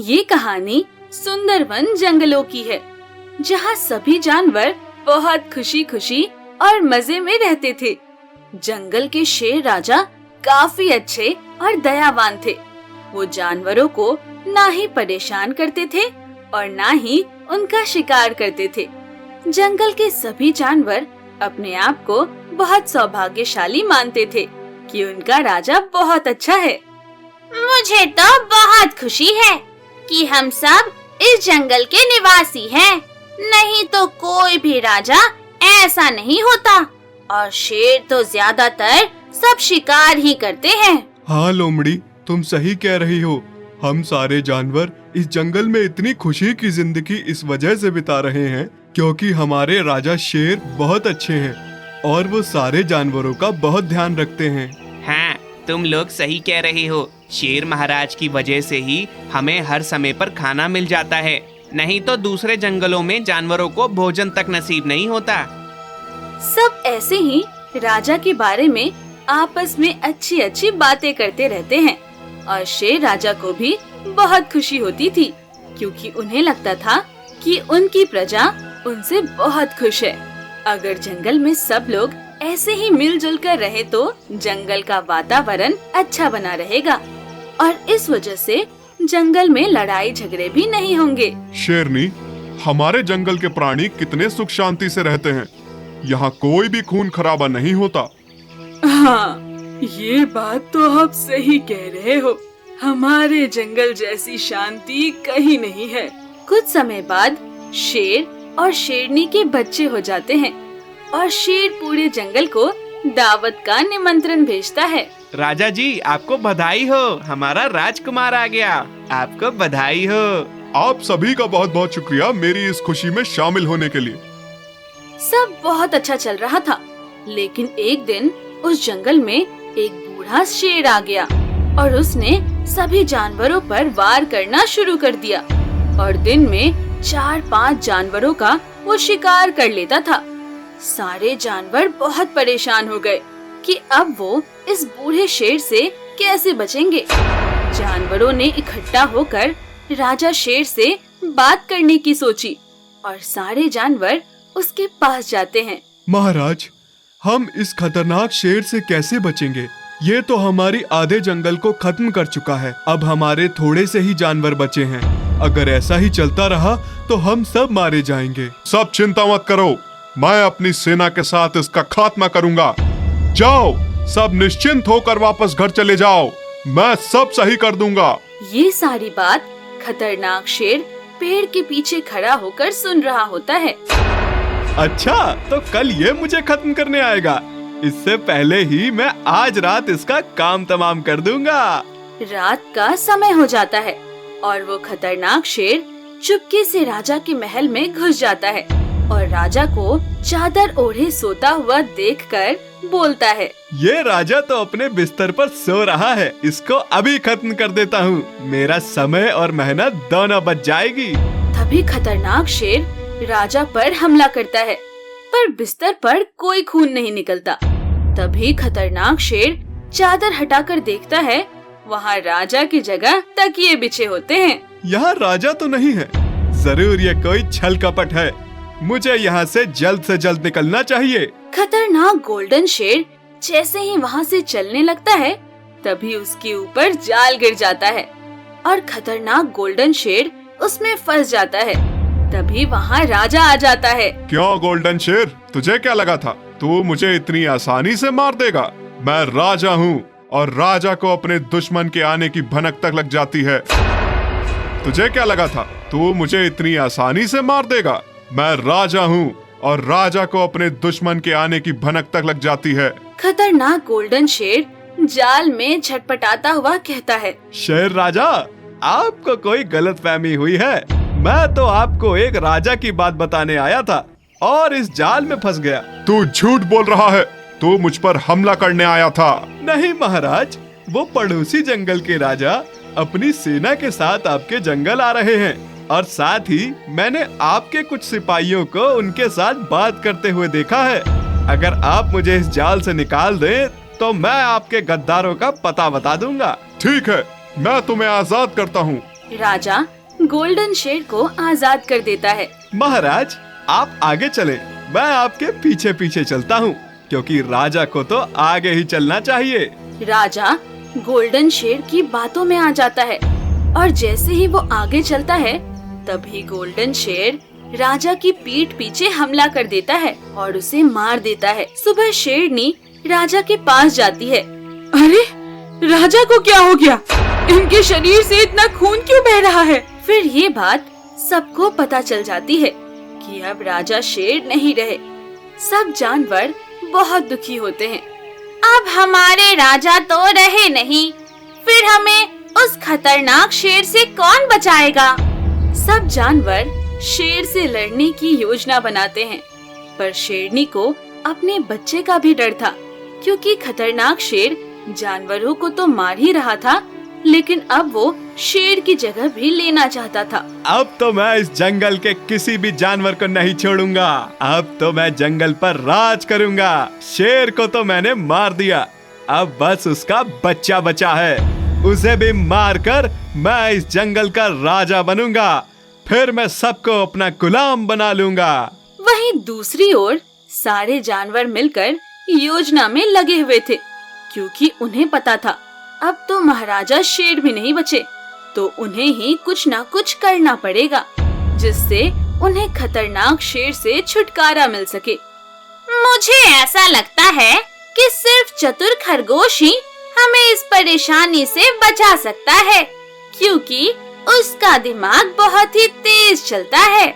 ये कहानी सुंदरवन जंगलों की है, जहाँ सभी जानवर बहुत खुशी खुशी और मजे में रहते थे। जंगल के शेर राजा काफी अच्छे और दयावान थे। वो जानवरों को ना ही परेशान करते थे और ना ही उनका शिकार करते थे। जंगल के सभी जानवर अपने आप को बहुत सौभाग्यशाली मानते थे कि उनका राजा बहुत अच्छा है। मुझे तो बहुत खुशी है कि हम सब इस जंगल के निवासी हैं। नहीं तो कोई भी राजा ऐसा नहीं होता, और शेर तो ज्यादातर सब शिकार ही करते हैं। हाँ लोमड़ी, तुम सही कह रही हो। हम सारे जानवर इस जंगल में इतनी खुशी की जिंदगी इस वजह से बिता रहे हैं क्योंकि हमारे राजा शेर बहुत अच्छे हैं और वो सारे जानवरों का बहुत ध्यान रखते हैं। हाँ, तुम लोग सही कह रहे हो। शेर महाराज की वजह से ही हमें हर समय पर खाना मिल जाता है, नहीं तो दूसरे जंगलों में जानवरों को भोजन तक नसीब नहीं होता। सब ऐसे ही राजा के बारे में आपस में अच्छी अच्छी बातें करते रहते हैं और शेर राजा को भी बहुत खुशी होती थी क्योंकि उन्हें लगता था कि उनकी प्रजा उनसे बहुत खुश है। अगर जंगल में सब लोग ऐसे ही मिलजुल कर रहे तो जंगल का वातावरण अच्छा बना रहेगा और इस वजह से जंगल में लड़ाई झगड़े भी नहीं होंगे। शेरनी, हमारे जंगल के प्राणी कितने सुख शांति से रहते हैं। यहाँ कोई भी खून खराबा नहीं होता। हाँ, ये बात तो आप सही कह रहे हो। हमारे जंगल जैसी शांति कहीं नहीं है। कुछ समय बाद शेर और शेरनी के बच्चे हो जाते हैं और शेर पूरे जंगल को दावत का निमंत्रण भेजता है। राजा जी, आपको बधाई हो, हमारा राजकुमार आ गया। आपको बधाई हो। आप सभी का बहुत बहुत शुक्रिया मेरी इस खुशी में शामिल होने के लिए। सब बहुत अच्छा चल रहा था, लेकिन एक दिन उस जंगल में एक बूढ़ा शेर आ गया और उसने सभी जानवरों पर वार करना शुरू कर दिया और दिन में 4-5 जानवरों का वो शिकार कर लेता था। सारे जानवर बहुत परेशान हो गए कि अब वो इस बूढ़े शेर से कैसे बचेंगे। जानवरों ने इकट्ठा होकर राजा शेर से बात करने की सोची और सारे जानवर उसके पास जाते हैं। महाराज, हम इस खतरनाक शेर से कैसे बचेंगे? ये तो हमारी आधे जंगल को खत्म कर चुका है। अब हमारे थोड़े से ही जानवर बचे हैं। अगर ऐसा ही चलता रहा तो हम सब मारे जाएंगे। सब चिंता मत करो, मैं अपनी सेना के साथ इसका खात्मा करूंगा। जाओ, सब निश्चिंत होकर वापस घर चले जाओ, मैं सब सही कर दूंगा। ये सारी बात खतरनाक शेर पेड़ के पीछे खड़ा होकर सुन रहा होता है। अच्छा, तो कल ये मुझे खत्म करने आएगा। इससे पहले ही मैं आज रात इसका काम तमाम कर दूंगा। रात का समय हो जाता है और वो खतरनाक शेर चुपके से राजा के महल में घुस जाता है और राजा को चादर ओढ़े सोता हुआ देखकर बोलता है, ये राजा तो अपने बिस्तर पर सो रहा है, इसको अभी खत्म कर देता हूँ। मेरा समय और मेहनत दोनों बच जाएगी। तभी खतरनाक शेर राजा पर हमला करता है, पर बिस्तर पर कोई खून नहीं निकलता। तभी खतरनाक शेर चादर हटाकर देखता है, वहाँ राजा की जगह तकिए बिछे होते हैं। यहाँ राजा तो नहीं है, जरूर ये कोई छल कपट है। मुझे यहाँ से जल्द निकलना चाहिए। खतरनाक गोल्डन शेर जैसे ही वहाँ से चलने लगता है, तभी उसके ऊपर जाल गिर जाता है और खतरनाक गोल्डन शेर उसमें फंस जाता है। तभी वहाँ राजा आ जाता है। क्यों गोल्डन शेर, तुझे क्या लगा था तू मुझे इतनी आसानी से मार देगा? मैं राजा हूँ और राजा को अपने दुश्मन के आने की भनक तक लग जाती है। तुझे क्या लगा था तू मुझे इतनी आसानी से मार देगा? मैं राजा हूँ और राजा को अपने दुश्मन के आने की भनक तक लग जाती है। खतरनाक गोल्डन शेर जाल में झटपटाता हुआ कहता है, शेर राजा, आपको कोई गलतफहमी हुई है। मैं तो आपको एक राजा की बात बताने आया था और इस जाल में फंस गया। तू झूठ बोल रहा है, तू मुझ पर हमला करने आया था। नहीं महाराज, वो पड़ोसी जंगल के राजा अपनी सेना के साथ आपके जंगल आ रहे हैं और साथ ही मैंने आपके कुछ सिपाहियों को उनके साथ बात करते हुए देखा है। अगर आप मुझे इस जाल से निकाल दें तो मैं आपके गद्दारों का पता बता दूंगा। ठीक है, मैं तुम्हें आजाद करता हूँ, राजा गोल्डन शेर को आजाद कर देता है। महाराज, आप आगे चले, मैं आपके पीछे पीछे चलता हूँ, क्योंकि राजा को तो आगे ही चलना चाहिए। राजा गोल्डन शेर की बातों में आ जाता है और जैसे ही वो आगे चलता है तभी गोल्डन शेर राजा की पीठ पीछे हमला कर देता है और उसे मार देता है। सुबह शेरनी राजा के पास जाती है। अरे, राजा को क्या हो गया? इनके शरीर से इतना खून क्यों बह रहा है? फिर ये बात सबको पता चल जाती है कि अब राजा शेर नहीं रहे। सब जानवर बहुत दुखी होते हैं। अब हमारे राजा तो रहे नहीं, फिर हमें उस खतरनाक शेर से कौन बचाएगा? सब जानवर शेर से लड़ने की योजना बनाते हैं, पर शेरनी को अपने बच्चे का भी डर था, क्योंकि खतरनाक शेर जानवरों को तो मार ही रहा था, लेकिन अब वो शेर की जगह भी लेना चाहता था। अब तो मैं इस जंगल के किसी भी जानवर को नहीं छोड़ूंगा। अब तो मैं जंगल पर राज करूंगा। शेर को तो मैंने मार दिया, अब बस उसका बच्चा बचा है। उसे भी मारकर मैं इस जंगल का राजा बनूंगा। फिर मैं सबको अपना गुलाम बना लूंगा। वहीं दूसरी ओर सारे जानवर मिलकर योजना में लगे हुए थे, क्योंकि उन्हें पता था अब तो महाराजा शेर भी नहीं बचे, तो उन्हें ही कुछ ना कुछ करना पड़ेगा, जिससे उन्हें खतरनाक शेर से छुटकारा मिल सके। मुझे ऐसा लगता है कि सिर्फ चतुर खरगोश ही हमें इस परेशानी से बचा सकता है, क्योंकि उसका दिमाग बहुत ही तेज चलता है।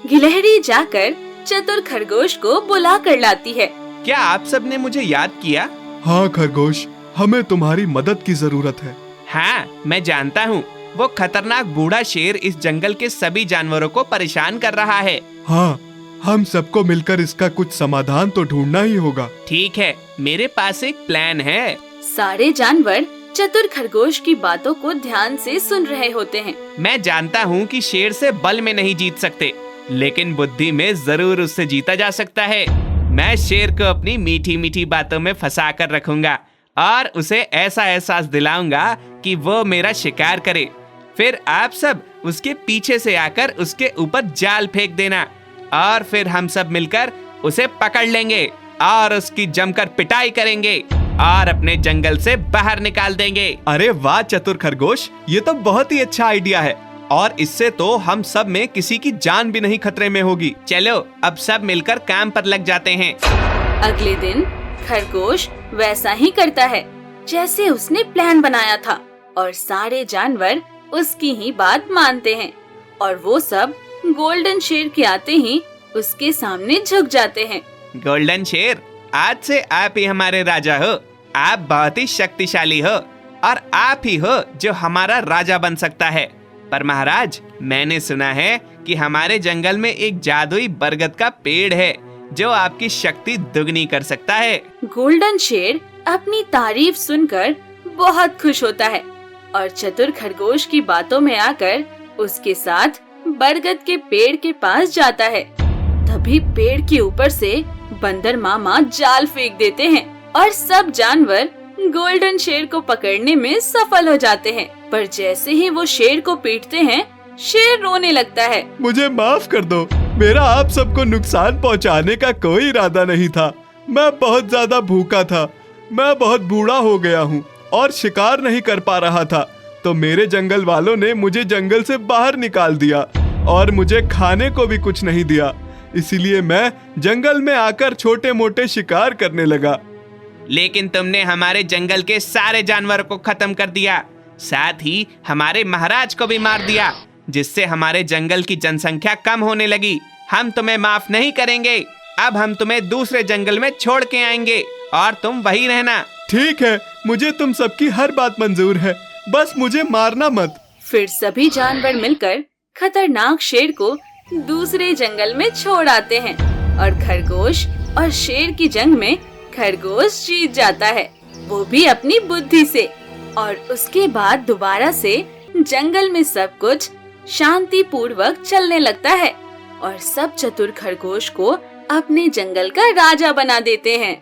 गिलहरी जाकर चतुर खरगोश को बुला कर लाती है। क्या आप सब ने मुझे याद किया? हाँ खरगोश, हमें तुम्हारी मदद की जरूरत है। हाँ, मैं जानता हूँ। वो खतरनाक बूढ़ा शेर इस जंगल के सभी जानवरों को परेशान कर रहा है। हाँ, हम सबको मिलकर इसका कुछ समाधान तो ढूंढना ही होगा। ठीक है, मेरे पास एक प्लान है। सारे जानवर चतुर खरगोश की बातों को ध्यान से सुन रहे होते हैं। मैं जानता हूँ कि शेर से बल में नहीं जीत सकते, लेकिन बुद्धि में जरूर उससे जीता जा सकता है। मैं शेर को अपनी मीठी मीठी बातों में फंसा कर रखूंगा और उसे ऐसा एहसास दिलाऊंगा कि वो मेरा शिकार करे। फिर आप सब उसके पीछे से आकर उसके ऊपर जाल फेंक देना और फिर हम सब मिलकर उसे पकड़ लेंगे और उसकी जमकर पिटाई करेंगे और अपने जंगल से बाहर निकाल देंगे। अरे वाह चतुर खरगोश, ये तो बहुत ही अच्छा आइडिया है और इससे तो हम सब में किसी की जान भी नहीं खतरे में होगी। चलो अब सब मिलकर काम पर लग जाते हैं। अगले दिन खरगोश वैसा ही करता है जैसे उसने प्लान बनाया था और सारे जानवर उसकी ही बात मानते हैं और वो सब गोल्डन शेर के आते ही उसके सामने झुक जाते हैं। गोल्डन शेर, आज से आप ही हमारे राजा हो। आप बहुत ही शक्तिशाली हो और आप ही हो जो हमारा राजा बन सकता है। पर महाराज, मैंने सुना है कि हमारे जंगल में एक जादुई बरगद का पेड़ है जो आपकी शक्ति दुगनी कर सकता है। गोल्डन शेर अपनी तारीफ सुनकर बहुत खुश होता है और चतुर खरगोश की बातों में आकर उसके साथ बरगद के पेड़ के पास जाता है। तभी पेड़ के ऊपर से बंदर मामा जाल फेंक देते हैं और सब जानवर गोल्डन शेर को पकड़ने में सफल हो जाते हैं। पर जैसे ही वो शेर को पीटते हैं, शेर रोने लगता है। मुझे माफ कर दो, मेरा आप सबको नुकसान पहुंचाने का कोई इरादा नहीं था। मैं बहुत ज्यादा भूखा था, मैं बहुत बूढ़ा हो गया हूँ और शिकार नहीं कर पा रहा था, तो मेरे जंगल वालों ने मुझे जंगल से बाहर निकाल दिया और मुझे खाने को भी कुछ नहीं दिया। इसीलिए मैं जंगल में आकर छोटे मोटे शिकार करने लगा। लेकिन तुमने हमारे जंगल के सारे जानवरों को खत्म कर दिया, साथ ही हमारे महाराज को भी मार दिया, जिससे हमारे जंगल की जनसंख्या कम होने लगी। हम तुम्हें माफ नहीं करेंगे। अब हम तुम्हें दूसरे जंगल में छोड़ के आएंगे और तुम वहीं रहना। ठीक है, मुझे तुम सबकी हर बात मंजूर है, बस मुझे मारना मत। फिर सभी जानवर मिलकर खतरनाक शेर को दूसरे जंगल में छोड़ आते हैं और खरगोश और शेर की जंग में खरगोश जीत जाता है, वो भी अपनी बुद्धि से। और उसके बाद दोबारा से जंगल में सब कुछ शांति पूर्वक चलने लगता है और सब चतुर खरगोश को अपने जंगल का राजा बना देते हैं।